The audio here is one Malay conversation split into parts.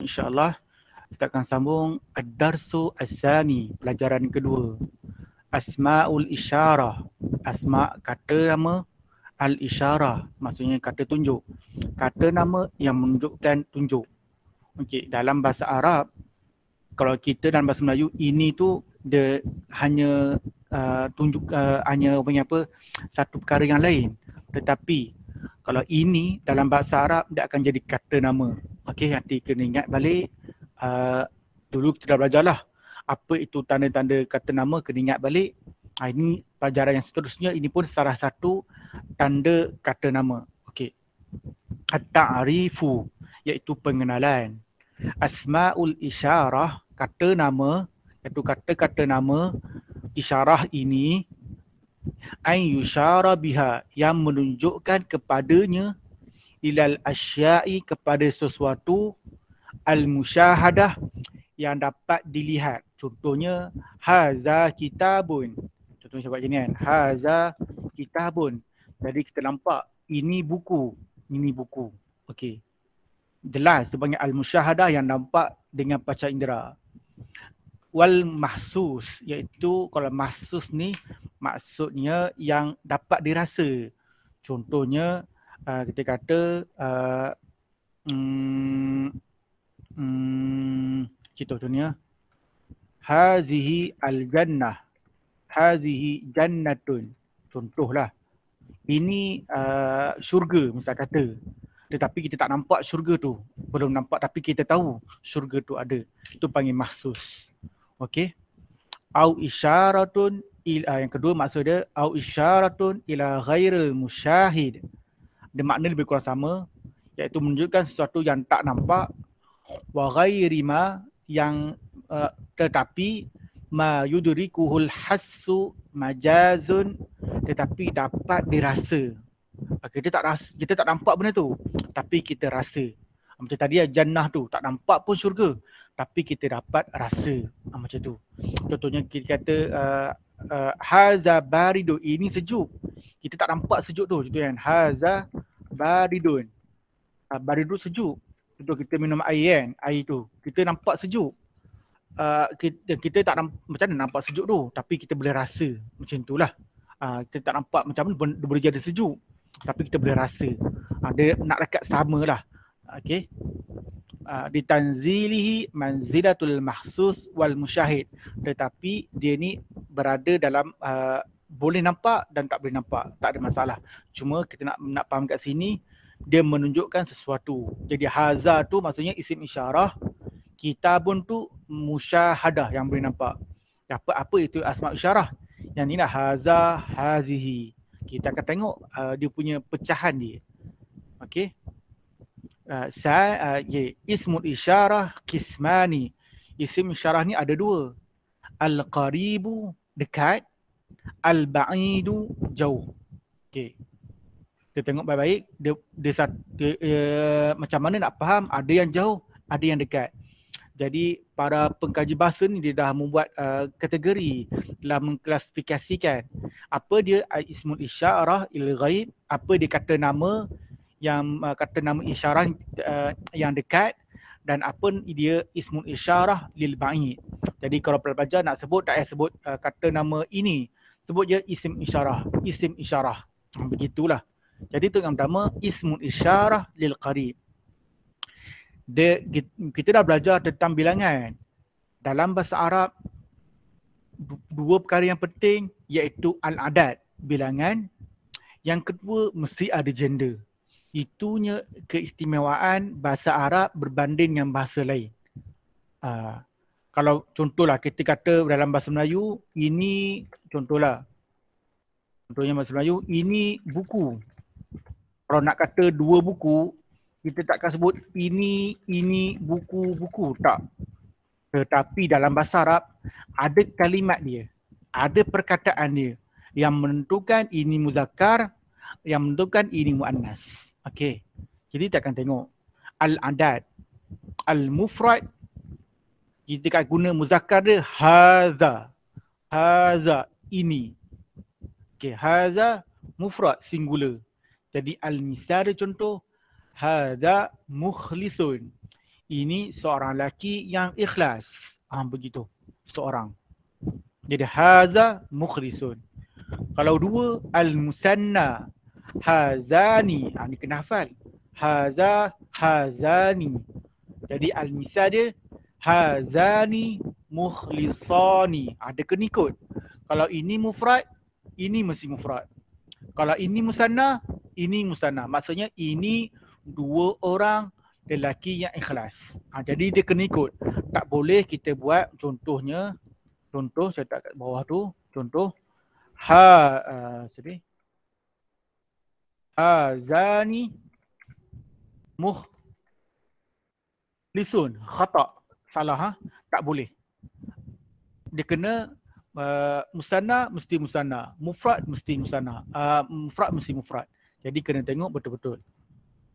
InsyaAllah kita akan sambung Ad-Darsu As-Sani, pelajaran kedua. Asma'ul Isyarah, asma' kata nama, al-isyarah maksudnya kata tunjuk. Kata nama yang menunjukkan tunjuk. Okey, dalam bahasa Arab, kalau kita dalam bahasa Melayu, ini tu dia hanya tunjuk hanya satu perkara yang lain. Tetapi kalau ini dalam bahasa Arab dia akan jadi kata nama. Okey, nanti kena ingat balik. Dulu kita dah belajar lah apa itu tanda-tanda kata nama, kena ingat balik. Ini pelajaran yang seterusnya, ini pun salah satu tanda kata nama. Okey. At-ta'rifu, iaitu pengenalan. Asma'ul isyarah, kata nama, iaitu kata-kata nama. Isyarah ini an yusyara biha, yang menunjukkan kepadanya, ilal asya'i, kepada sesuatu, al-musyahadah, yang dapat dilihat. Contohnya haza kitabun. Contohnya saya buat gini kan, haza kitabun. Jadi kita nampak ini buku, ini buku. Okey. Jelas dia panggil al-musyahadah, yang nampak dengan panca indera. Wal mahsus, iaitu kalau mahsus ni maksudnya yang dapat dirasa. Contohnya kita kata contohnya hazihi al-jannah, hazihi jannatun. Contohlah, ini syurga misal kata. Tetapi kita tak nampak syurga tu. Belum nampak tapi kita tahu syurga tu ada. Itu panggil mahsus. Okey. Au isyaratun yang kedua maksud dia au isyaratun ila ghairil musyahid. Dia makna lebih kurang sama, iaitu menunjukkan sesuatu yang tak nampak, wa ghairi ma, yang tetapi ma yudrikuhul hassu majazun, tetapi dapat dirasa. Kita tak nampak benda tu, tapi kita rasa. Macam tadi jannah tu, tak nampak pun syurga, tapi kita dapat rasa. Macam tu. Contohnya kita kata haza baridu, ini sejuk. Kita tak nampak sejuk tu. Contohnya haza baridun. Baridu sejuk. Contoh kita minum air kan, air tu kita nampak sejuk. Kita tak macam mana nampak sejuk tu, tapi kita boleh rasa. Macam itulah. Kita tak nampak macam mana dia boleh jadi sejuk, tapi kita boleh rasa. Dia nak dekat samalah. Okey. Ditanzilihi manzilatul mahsus wal musyahid, tetapi dia ni berada dalam boleh nampak dan tak boleh nampak, tak ada masalah. Cuma kita nak faham kat sini, dia menunjukkan sesuatu. Jadi haza tu maksudnya isim isyarah, kitabun tu musyahadah, yang boleh nampak. Apa itu asma isyarah? Yang ni lah haza, hazihi. Kita akan tengok dia punya pecahan dia. Okey. Ismul isyarah kismani. Isim isyarah ni ada dua. Al-qaribu, dekat. Al-ba'idu, jauh. Okey. Kita tengok baik-baik. Dia macam mana nak faham, ada yang jauh, ada yang dekat. Jadi para pengkaji bahasa ni dia dah membuat kategori, telah mengklasifikasikan apa dia ismul isyarah il ghaib, apa dia kata nama yang kata nama isyarah yang dekat, dan apa dia ismul isyarah lil ba'id. Jadi kalau pelajar nak sebut, tak payah sebut kata nama ini, sebut je isim isyarah, isim isyarah. Begitulah. Jadi itu yang pertama, ismul isyarah lil qarib. Kita dah belajar tentang bilangan. Dalam bahasa Arab, dua perkara yang penting, iaitu al-adad, bilangan. Yang kedua, mesti ada gender. Itunya keistimewaan bahasa Arab berbanding dengan bahasa lain. Kalau contohlah kita kata dalam bahasa Melayu, ini contohnya bahasa Melayu, ini buku. Kalau nak kata dua buku, kita takkan sebut ini buku, tak. Tetapi dalam bahasa Arab, ada kalimat dia, ada perkataan dia yang menentukan ini muzakkar, yang menentukan ini muannas. Okey. Jadi kita akan tengok al-adad, al-mufrad, kita akan guna muzakkar dia haza. Haza, ini. Okey, haza mufrad, singular. Jadi al-misal contoh, haza mukhlisun. ini seorang lelaki yang ikhlas. Begitu. Seorang. Jadi haza mukhlisun. Kalau dua, al-musanna hazani. Ni kena hafal. Haza hazani. Jadi al-misal dia hazani mukhlisani. Dia kena ikut. Kalau ini mufrad, ini mesti mufrad. Kalau ini musanna, ini musanna. Maksudnya ini dua orang lelaki yang ikhlas. Jadi dia kena ikut. Tak boleh kita buat contohnya. Contoh saya tak kat bawah tu. Contoh. Hazani mukhlisun. Khata'. Salah. Tak boleh. Dia kena musanna mesti musanna. Mufrad mesti musanna. Mufrad mesti mufrad. Jadi kena tengok betul-betul.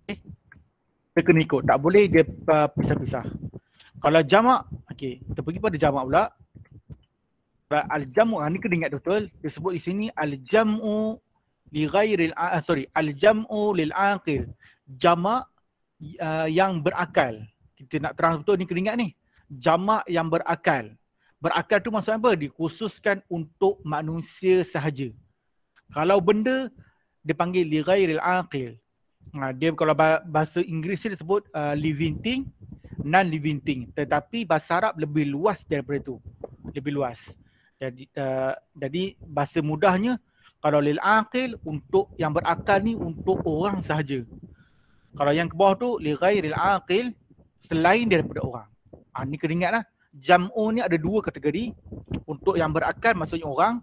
Dia kena ikut. Tak boleh dia pisah-pisah. Kalau jamak, kita pergi pada jamak pula. Al-jam'u, ni kena ingat betul. Dia sebut di sini al-jam'u li ghairil al-jam'u lil aqil. Jamak yang berakal. Kita nak terang betul ni kena ingat ni. Jamak yang berakal. Berakal tu maksudnya apa? Dikhususkan untuk manusia sahaja. Kalau benda dia panggil li ghairil aqil. Dia kalau bahasa Inggeris dia sebut living thing, non-living thing. Tetapi bahasa Arab lebih luas daripada itu. Lebih luas. Jadi bahasa mudahnya, kalau lil aqil untuk yang berakal ni untuk orang sahaja. Kalau yang ke bawah tu li ghairil aqil, selain daripada orang. Ni kena ingatlah. Jam'u ni ada dua kategori. Untuk yang berakal maksudnya orang.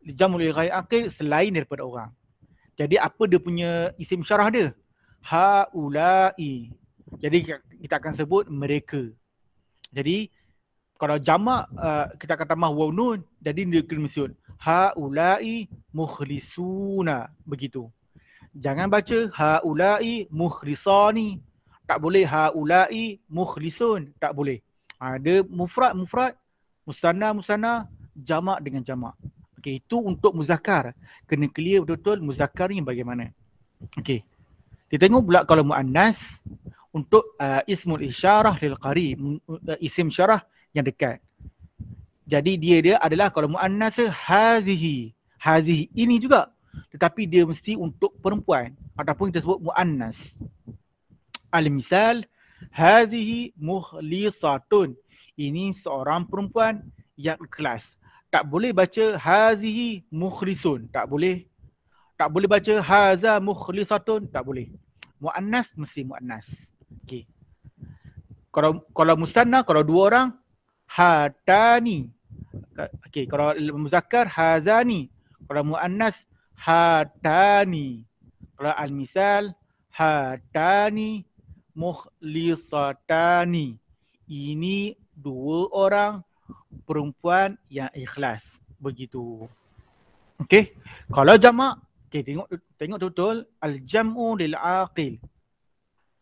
Jam'u li ghairil aqil, selain daripada orang. Jadi apa dia punya isim syarah dia? Haula'i. Jadi kita akan sebut mereka. Jadi kalau jamak kita akan tambah waw nun, jadi dia kena menyusun haula'i mukhlisuna. Begitu. Jangan baca haula'i mukhlisani. Tak boleh haula'i mukhlisun. Tak boleh. Ada mufrad, musanna, jamak dengan jamak. Itu untuk muzakkar. Kena clear betul-betul muzakkar ni bagaimana. Kita tengok pula kalau muannas untuk ismul isyarah lil qarib, isim syarah yang dekat. Jadi dia adalah kalau muannas hazihi. Hazihi ini juga. Tetapi dia mesti untuk perempuan ataupun kita sebut muannas. Al-misal hazihi mukhlisatun. Ini seorang perempuan yang ikhlas. Tak boleh baca hazihi mukhlisun. Tak boleh. Tak boleh baca haza mukhlisatun. Tak boleh. Muannas mesti muannas. Kalau musanna, kalau dua orang, hatani. Kalau muzakkar hazani. Kalau muannas hatani. Kalau al-misal hatani mukhlisatani. Ini dua orang perempuan yang ikhlas. Begitu. Kalau jamak, tengok betul al-jam'u lil aqil.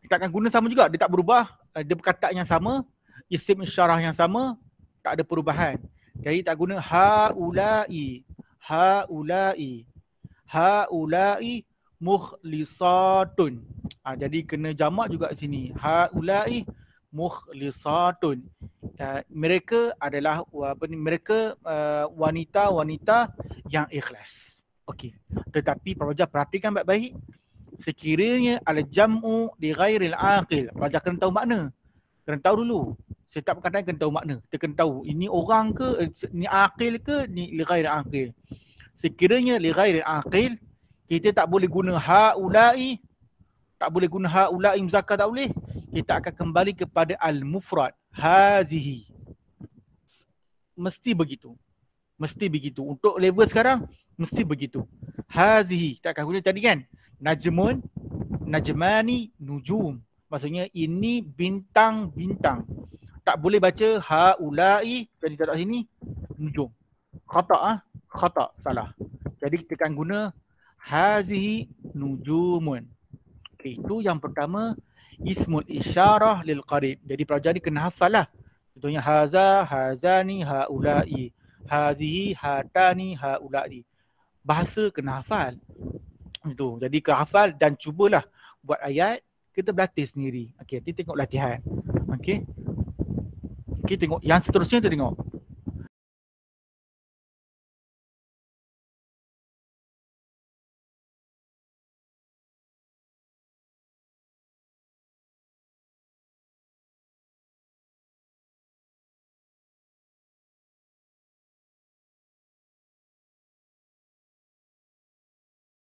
Kita akan guna sama juga, dia tak berubah, dia perkataan yang sama, isim isyarah yang sama, tak ada perubahan. Jadi tak guna haula'i, haula'i mukhlisatun. Jadi kena jamak juga di sini. Haula'i mukhlisatun. Mereka adalah wanita-wanita yang ikhlas. Tetapi pelajar perhatikan baik-baik. Sekiranya al-jam'u li ghairil aqil, pelajar kena tahu makna. Kena tahu dulu. Setiap perkataan kena tahu makna. Kita kena tahu ini orang ke, ni aqil ke, ni li ghairil aqil. Sekiranya li ghairil aqil, kita tak boleh guna haula'i. Tak boleh guna haula'i muzakkar, tak boleh. Kita akan kembali kepada al-mufrad. Hazihi. Mesti begitu. Mesti begitu. Untuk level sekarang, mesti begitu. Hazihi. Kita akan guna tadi kan. Najmun, najmani, nujum. Maksudnya ini bintang-bintang. Tak boleh baca haula'i. Jadi taruh sini. Nujum. Khata'. Khata'. Salah. Jadi kita akan guna hazihi nujumun. Itu yang pertama. Ismul isyarah lil qarib. Jadi pelajar ni kena hafal lah. Contohnya haza, hazani, haula'i. Hazihi, hatani, haula'i. Bahasa kena hafal. Itu. Jadi kena hafal dan cubalah buat ayat kita berlatih sendiri. Okey, nanti tengok latihan. Okey. Okey, tengok yang seterusnya tu tengok.